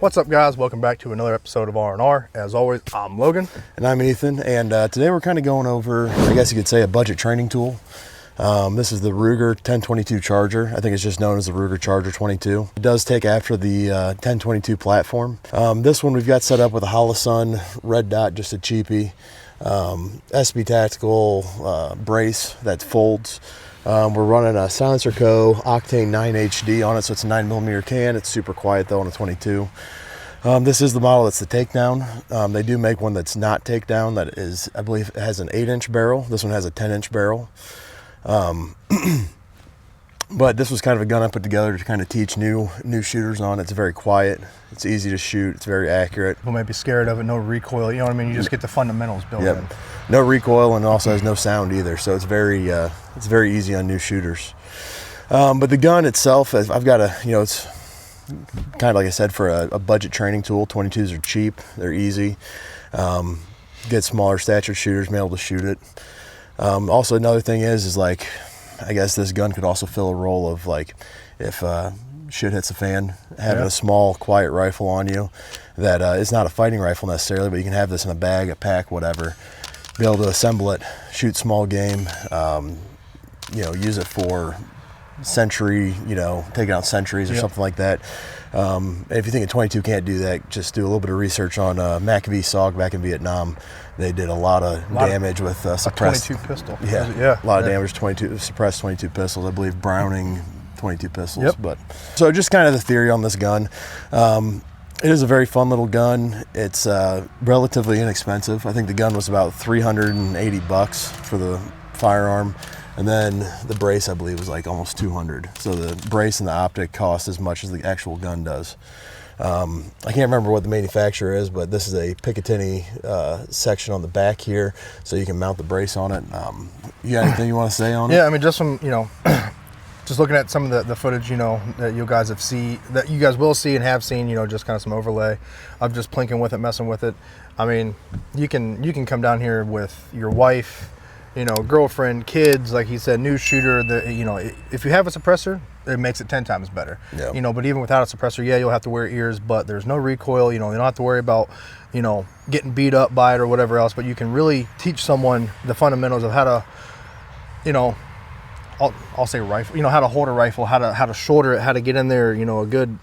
What's up, guys? Welcome back to another episode of R&R. As always, I'm Logan. And I'm Ethan, and today we're kind of going over, I guess you could say, a budget training tool. This is the Ruger 1022 Charger. I think it's just known as the Ruger Charger 22. It does take after the 1022 platform. This one we've got set up with a Holosun red dot, just a cheapie. SB Tactical brace that folds. We're running a Silencer Co. Octane 9 HD on it, so it's a 9mm can. It's super quiet though on a 22. This is the model that's the takedown. They do make one that's not takedown. That is, I believe, it has an 8-inch barrel. This one has a 10-inch barrel. But this was kind of a gun I put together to kind of teach new shooters on. It's very quiet. It's easy to shoot. It's very accurate. People might be scared of it. No recoil. You know what I mean? You just get the fundamentals built in. No recoil, and it also has no sound either. So it's very easy on new shooters. But the gun itself, I've got it's kind of like I said, for a budget training tool. 22s are cheap. They're easy. Get smaller stature shooters, be able to shoot it. Also, another thing is like, I guess this gun could also fill a role of, like, if shit hits the fan, having a small, quiet rifle on you that is not a fighting rifle necessarily, but you can have this in a bag, a pack, whatever, be able to assemble it, shoot small game, use it for sentry, taking out sentries or something like that. And if you think a 22 can't do that, just do a little bit of research on MACV SOG back in Vietnam. They did a lot of damage with suppressed 22 pistol. A lot of damage. 22 suppressed 22 pistols. I believe Browning 22 pistols. But so just kind of the theory on this gun. It is a very fun little gun. It's relatively inexpensive. I think the gun was about $380 for the firearm. And then the brace, I believe, was like almost $200. So the brace and the optic cost as much as the actual gun does. I can't remember what the manufacturer is, but this is a Picatinny section on the back here, so you can mount the brace on it. You got anything you want to say on it? Yeah, I mean, just from, just looking at some of the footage, that you guys that you guys will see and have seen, just kind of some overlay of just plinking with it, messing with it. I mean, you can come down here with your wife, girlfriend, kids, like he said, new shooter. If you have a suppressor, it makes it 10 times better. But even without a suppressor, you'll have to wear ears, but there's no recoil. You don't have to worry about getting beat up by it or whatever else. But you can really teach someone the fundamentals of how to I'll say rifle, how to hold a rifle, how to shoulder it, how to get in there, a good,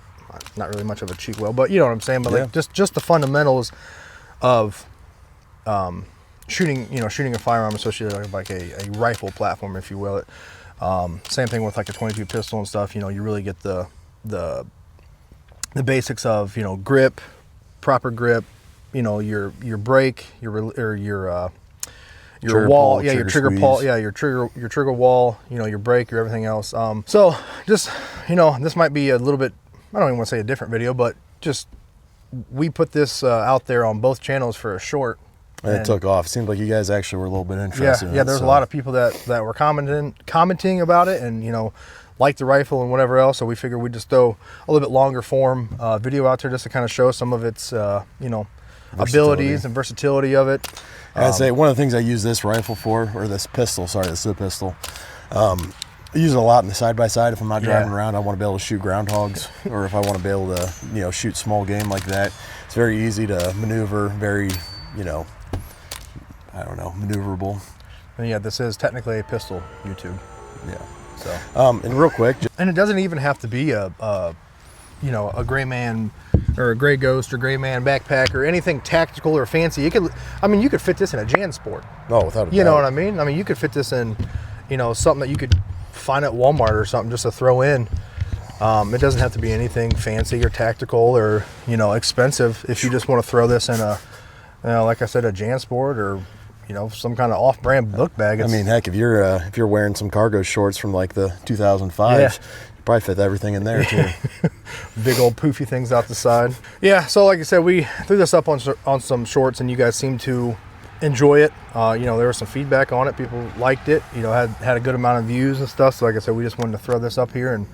not really much of a cheek well, but you know what I'm saying, but like just the fundamentals of shooting a firearm associated with like a rifle platform, if you will. Same thing with like a 22 pistol and stuff. You really get the basics of grip, proper grip. Your brake, your wall, your trigger pull, your trigger wall. Your brake, your everything else. So just this might be a little bit. I don't even want to say a different video, but just we put this out there on both channels for a short. And it took off. It seemed like you guys actually were a little bit interested in it. There's a lot of people that were commenting about it and, like the rifle and whatever else. So we figured we'd just throw a little bit longer form video out there just to kind of show some of its, abilities and versatility of it. I'd say one of the things I use this rifle for, or this pistol, this is a pistol. I use it a lot in the side-by-side. If I'm not driving around, I want to be able to shoot groundhogs, or if I want to be able to, shoot small game like that. It's very easy to maneuver, very, maneuverable. And this is technically a pistol, YouTube. So. And real quick. And it doesn't even have to be a gray man or a gray ghost or gray man backpack or anything tactical or fancy. You could fit this in a JanSport. Oh, without a doubt. You know what I mean? I mean, you could fit this in, something that you could find at Walmart or something just to throw in. It doesn't have to be anything fancy or tactical or, expensive. If you just want to throw this in a, like I said, a JanSport or, some kind of off-brand book bag. I mean, heck, if you're wearing some cargo shorts from like the 2005s, you probably fit everything in there too. Big old poofy things out the side. Yeah, so like I said, we threw this up on some shorts, and you guys seem to enjoy it. There was some feedback on it. People liked it. Had a good amount of views and stuff. So like I said, we just wanted to throw this up here and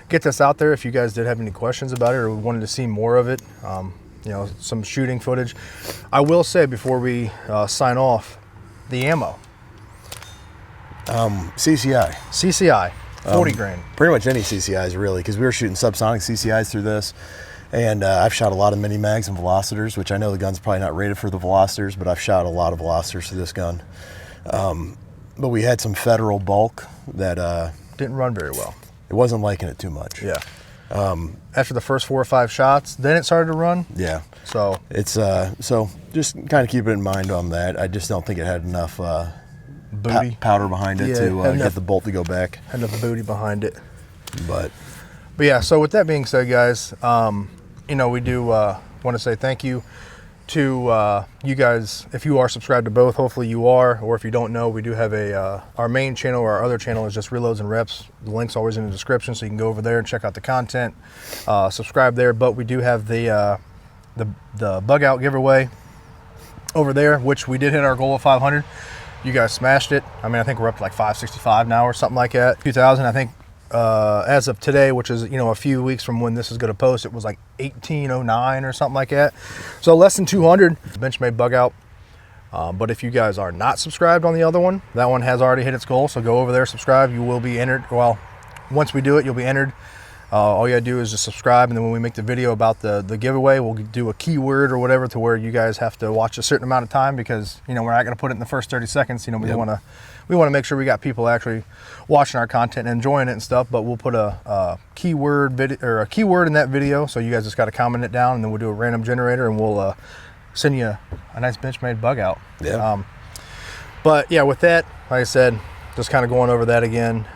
get this out there. If you guys did have any questions about it or wanted to see more of it, some shooting footage. I will say before we sign off, the ammo. CCI. 40 grain. Pretty much any CCIs really, because we were shooting subsonic CCIs through this, And I've shot a lot of mini mags and velocitors, which I know the gun's probably not rated for the velocitors, but I've shot a lot of velocitors to this gun. But we had some federal bulk that didn't run very well. It wasn't liking it too much. Yeah. After the first 4 or 5 shots, then it started to run. Yeah. So it's so just kind of keep it in mind on that. I just don't think it had enough booty powder behind it to get the bolt to go back. Had enough booty behind it. But yeah. So with that being said, guys, you know, we do want to say thank you to you guys. If you are subscribed to both, hopefully you are, or if you don't know, we do have a our main channel, or our other channel is just Reloads and Reps. The link's always in the description, so you can go over there and check out the content, subscribe there. But we do have the bug out giveaway over there, which we did hit our goal of 500. You guys smashed it. I mean, I think we're up to like 565 now or something like that. 2000, I think, as of today, which is, you know, a few weeks from when this is going to post, it was like 1809 or something like that. So less than 200 Benchmade bug out. But if you guys are not subscribed on the other one, that one has already hit its goal. So go over there, subscribe. You will be entered. Well, once we do it, you'll be entered. All you gotta do is just subscribe, and then when we make the video about the giveaway, we'll do a keyword or whatever to where you guys have to watch a certain amount of time, because, you know, we're not gonna put it in the first 30 seconds. You know, we want to make sure we got people actually watching our content and enjoying it and stuff. But we'll put a keyword video, or a keyword in that video, so you guys just got to comment it down, and then we'll do a random generator, and we'll send you a nice Benchmade bug out. Yeah. But yeah, with that, like I said, just kind of going over that again.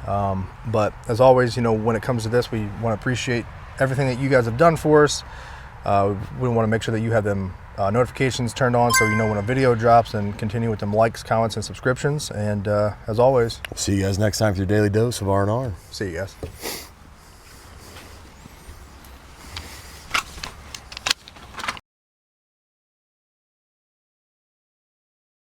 But as always, you know, when it comes to this, we want to appreciate everything that you guys have done for us. We want to make sure that you have them notifications turned on, so you know when a video drops, and continue with them likes, comments, and subscriptions. And as always, see you guys next time for your daily dose of R&R. See you guys.